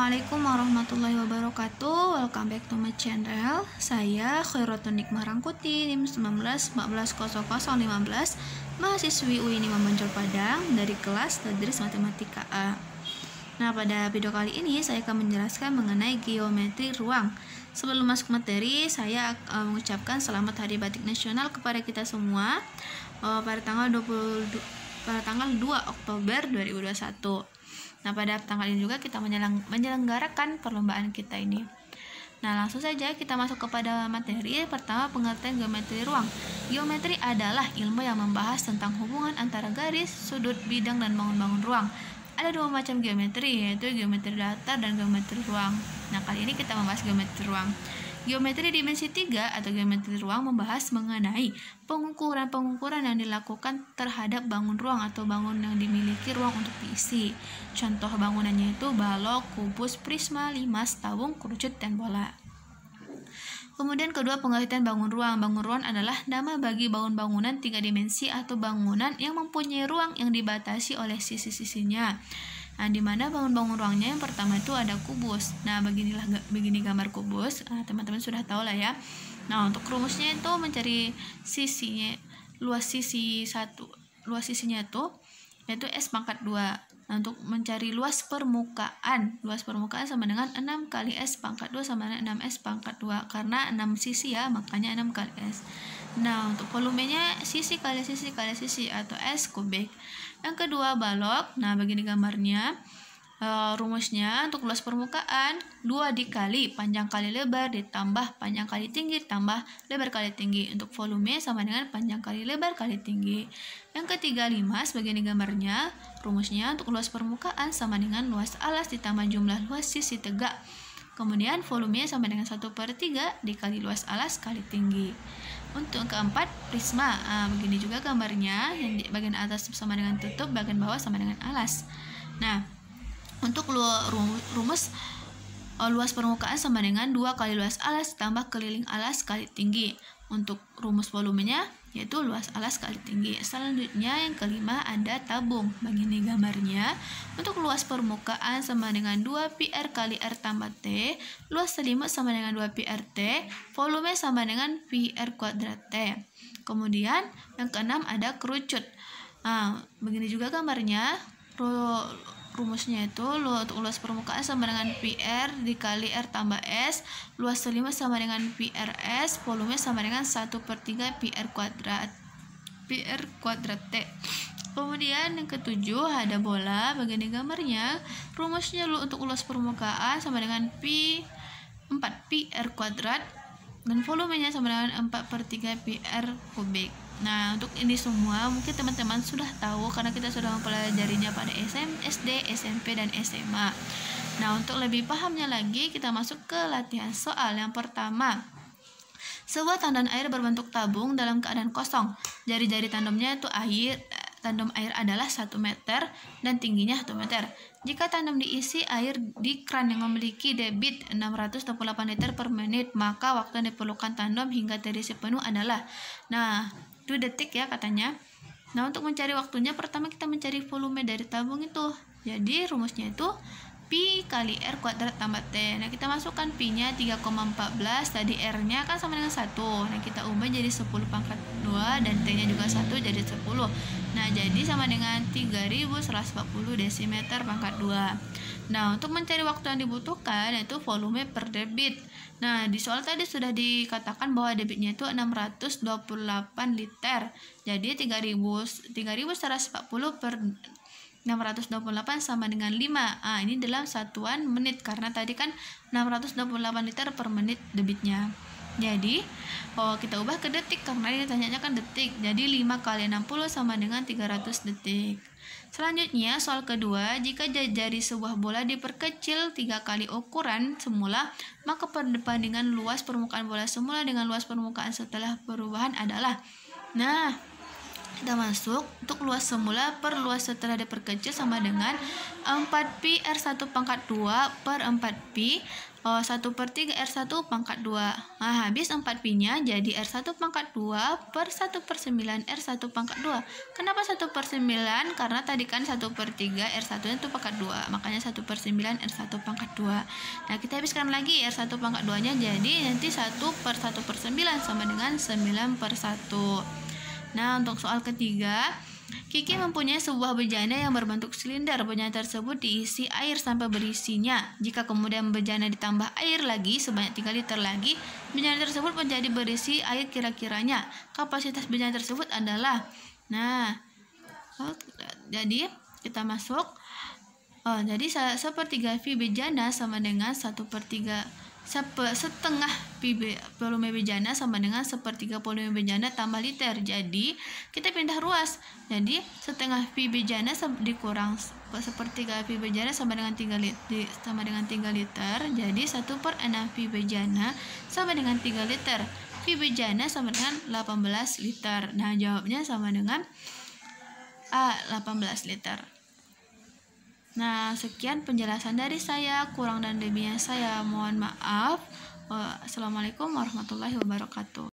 Assalamualaikum warahmatullahi wabarakatuh. Welcome back to my channel. Saya Khairatun Nikmah Rangkuti, NIM 19140015, mahasiswi UIN Mampang Padang dari kelas Tadris Matematika A. Nah, pada video kali ini saya akan menjelaskan mengenai geometri ruang. Sebelum masuk materi, saya mengucapkan selamat Hari Batik Nasional kepada kita semua pada tanggal 2 Oktober 2021. Nah, pada tanggal ini juga kita menyelenggarakan perlombaan kita ini. Nah, langsung saja kita masuk kepada materi. Pertama, pengertian geometri ruang. Geometri adalah ilmu yang membahas tentang hubungan antara garis, sudut, bidang, dan bangun-bangun ruang. Ada dua macam geometri, yaitu geometri datar dan geometri ruang. Nah, kali ini kita membahas geometri ruang. Geometri dimensi 3 atau geometri ruang membahas mengenai pengukuran-pengukuran yang dilakukan terhadap bangun ruang atau bangun yang dimiliki ruang untuk diisi. Contoh bangunannya itu balok, kubus, prisma, limas, tabung, kerucut, dan bola. Kemudian kedua, pengertian bangun ruang. Bangun ruang adalah nama bagi bangunan 3 dimensi atau bangunan yang mempunyai ruang yang dibatasi oleh sisi-sisinya. Nah, di mana bangun-bangun ruangnya yang pertama itu ada kubus. Nah, begini gambar kubus. Teman-teman sudah tahu lah ya. Nah, untuk rumusnya itu mencari sisinya, luas sisinya itu yaitu S pangkat 2. Nah, untuk mencari luas permukaan sama dengan 6 kali S pangkat 2 sama dengan 6S pangkat 2. Karena 6 sisi ya, makanya 6 kali S. Nah, untuk volumenya sisi kali sisi kali sisi atau S kubik. Yang kedua, balok. Nah, begini gambarnya. Rumusnya untuk luas permukaan 2 dikali panjang kali lebar ditambah panjang kali tinggi tambah lebar kali tinggi. Untuk volume sama dengan panjang kali lebar kali tinggi. Yang ketiga, limas. Begini gambarnya. Rumusnya untuk luas permukaan sama dengan luas alas ditambah jumlah luas sisi tegak. Kemudian volumenya sama dengan 1/3 dikali luas alas kali tinggi. Untuk keempat, prisma. Begini juga gambarnya, yang di bagian atas sama dengan tutup, bagian bawah sama dengan alas. Nah, untuk rumus luas permukaan sama dengan 2 kali luas alas tambah keliling alas kali tinggi. Untuk rumus volumenya yaitu luas alas kali tinggi. Selanjutnya yang kelima ada tabung. Begini gambarnya. Untuk luas permukaan sama dengan 2 PR kali R tambah T. Luas selimut sama dengan 2 PR T. Volume sama dengan PR kuadrat T. Kemudian yang keenam ada kerucut. Nah, begini juga gambarnya. Rumusnya itu untuk luas permukaan sama dengan PR dikali R tambah S, luas selimut sama dengan PRS, volume sama dengan 1/3 PR kuadrat T. Kemudian yang ketujuh ada bola. Begini gambarnya. Rumusnya untuk luas permukaan sama dengan 4 PR kuadrat dan volumenya sama dengan 4/3 PR kubik. Nah, untuk ini semua mungkin teman-teman sudah tahu karena kita sudah mempelajarinya pada SD, SMP, dan SMA. Nah, untuk lebih pahamnya lagi kita masuk ke latihan soal. Yang pertama, sebuah tandon air berbentuk tabung dalam keadaan kosong. Jari-jari tandemnya itu tandem air adalah 1 meter dan tingginya 1 meter. Jika tandem diisi air di kran yang memiliki debit 628 liter per menit, maka waktu yang diperlukan tandem hingga terisi penuh adalah 2 detik ya katanya. Nah, untuk mencari waktunya pertama kita mencari volume dari tabung itu. Jadi rumusnya itu Pi kali R kuadrat tambah T. Nah, kita masukkan Pi-nya 3,14, tadi R-nya kan sama dengan 1. Nah, kita ubah jadi 10 pangkat 2 dan T-nya juga 1 jadi 10. Nah, jadi sama dengan 3140 desimeter pangkat 2. Nah, untuk mencari waktu yang dibutuhkan yaitu volume per debit. Nah, di soal tadi sudah dikatakan bahwa debitnya itu 628 liter. Jadi 3140 per 628 sama dengan 5. Ini dalam satuan menit karena tadi kan 628 liter per menit debitnya. Jadi kita ubah ke detik karena ini tanyanya kan detik. Jadi 5 kali 60 sama dengan 300 detik. Selanjutnya soal kedua, jika jari sebuah bola diperkecil 3 kali ukuran semula, maka perbandingan luas permukaan bola semula dengan luas permukaan setelah perubahan adalah. Nah, Kita masuk untuk luas semula per luas setelah diperkecil sama dengan 4pi R1 pangkat 2 per 4pi 1/3 R1 pangkat 2. Nah, habis 4pi nya jadi R1 pangkat 2 per 1/9 R1 pangkat 2. Kenapa 1/9? Karena tadi kan 1/3 R1 itu pangkat 2, makanya 1/9 R1 pangkat 2. Nah, kita habiskan lagi R1 pangkat 2 nya, jadi nanti 1/1/9 sama dengan 9/1. Nah, untuk soal ketiga, Kiki mempunyai sebuah bejana yang berbentuk silinder. Bejana tersebut diisi air sampai berisinya. Jika kemudian bejana ditambah air lagi sebanyak 3 liter lagi, bejana tersebut menjadi berisi air kira-kiranya. Kapasitas bejana tersebut adalah, jadi kita masuk. Jadi 1/3 V bejana sama dengan 1/3 setengah volume bejana sama dengan 1/3 volume bejana tambah liter. Jadi kita pindah ruas. Jadi setengah V bejana dikurang 1/3 V bejana sama dengan 3 liter. Jadi 1/6 V bejana sama dengan 3 liter. V bejana sama dengan 18 liter. Nah, jawabnya sama dengan A, 18 liter. Nah, sekian penjelasan dari saya. Kurang dan lebihnya saya mohon maaf. Assalamualaikum warahmatullahi wabarakatuh.